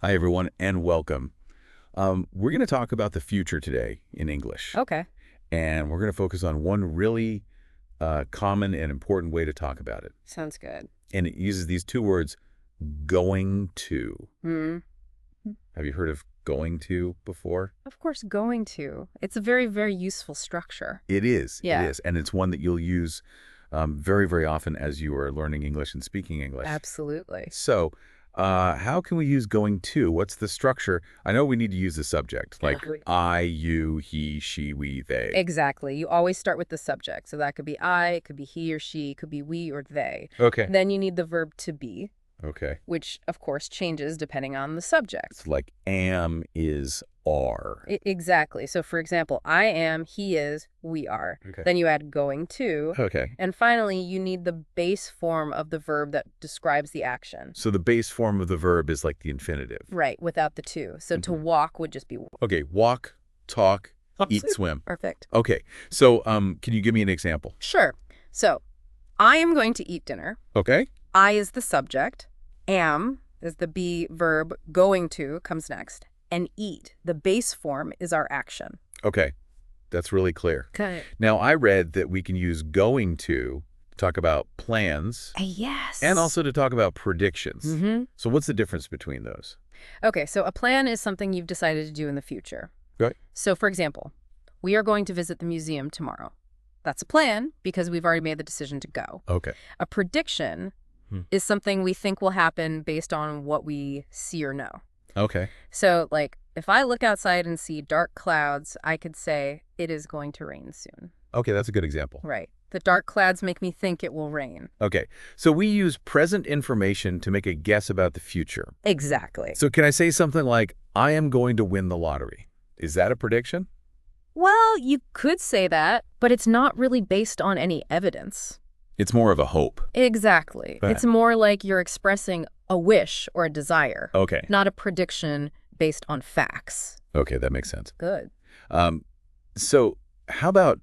Hi, everyone, and welcome. We're going to talk about the future today in English, Okay. and we're going to focus on one really common and important way to talk about it. Sounds good. And it uses these two words, going to. Hmm. Have you heard of going to before? Of course, going to. It's a very, very useful structure. It is. It Yeah. is. And it's one that you'll use very, very often as you are learning English and speaking English. Absolutely. So, how can we use going to? What's the structure? I know we need to use the subject, like I, you, he, she, we, they. Exactly. You always start with the subject. So that could be I, it could be he or she, it could be we or they. Okay. Then you need the verb to be, Okay. which of course changes depending on the subject. It's like am, is, are. Exactly. So for example, I am, he is, we are. Okay. Then you add going to. Okay. And finally, you need the base form of the verb that describes the action. So the base form of the verb is like the infinitive. Right, without the to. So to walk would just be Okay. Walk, talk, eat, swim. perfect. Okay. So can you give me an example? Sure. So I am going to eat dinner. Okay. I is the subject. Am is the be verb. Going to comes next. And eat, the base form, is our action. Okay. That's really clear. Okay. Now, I read that we can use going to talk about plans Yes. and also to talk about predictions. Mm-hmm. So what's the difference between those? Okay, so a plan is something you've decided to do in the future. Right. So for example, we are going to visit the museum tomorrow. That's a plan because we've already made the decision to go. Okay. A prediction is something we think will happen based on what we see or know. Okay. So, like, if I look outside and see dark clouds, I could say it is going to rain soon. Okay, that's a good example. Right. The dark clouds make me think it will rain. Okay. So we use present information to make a guess about the future. Exactly. So can I say something like, I am going to win the lottery? Is that a prediction? Well, you could say that, but it's not really based on any evidence. It's more of a hope. Exactly. Right. It's more like you're expressing a wish or a desire, Okay. not a prediction based on facts. Okay, that makes sense. Good. So how about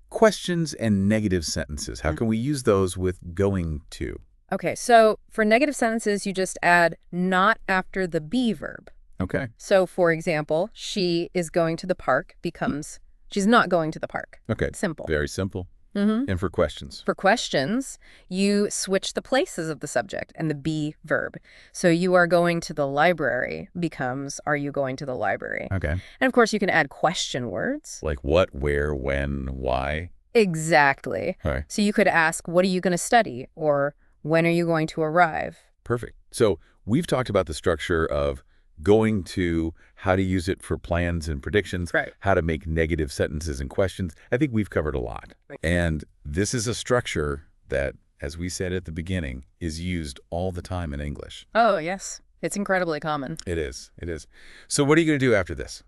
questions and negative sentences? How can we use those with going to? Okay, so for negative sentences, you just add not after the be verb. Okay. So, for example, she is going to the park becomes she's not going to the park. Okay. Simple. Very simple. Mm-hmm. And for questions? For questions, you switch the places of the subject and the be verb. So you are going to the library becomes are you going to the library? Okay. And of course, you can add question words. Like what, where, when, why? Exactly. All right. So you could ask, what are you going to study? Or when are you going to arrive? Perfect. So we've talked about the structure of going to, how to use it for plans and predictions, Right. how to make negative sentences and questions. I think we've covered a lot. Right. And this is a structure that, as we said at the beginning, is used all the time in English. Oh, yes. It's incredibly common. It is. It is. So what are you going to do after this?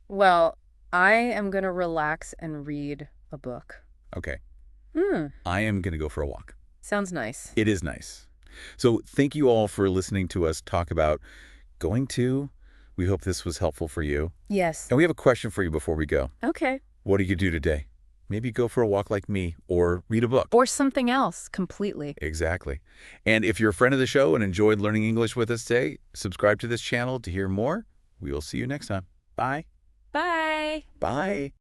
Well, I am going to relax and read a book. Okay. I am going to go for a walk. Sounds nice. It is nice. So thank you all for listening to us talk about going to. We hope this was helpful for you. Yes. And we have a question for you before we go. Okay. What do you do today? Maybe go for a walk like me or read a book. Or something else completely. Exactly. And if you're a friend of the show and enjoyed learning English with us today, subscribe to this channel to hear more. We will see you next time. Bye. Bye. Bye.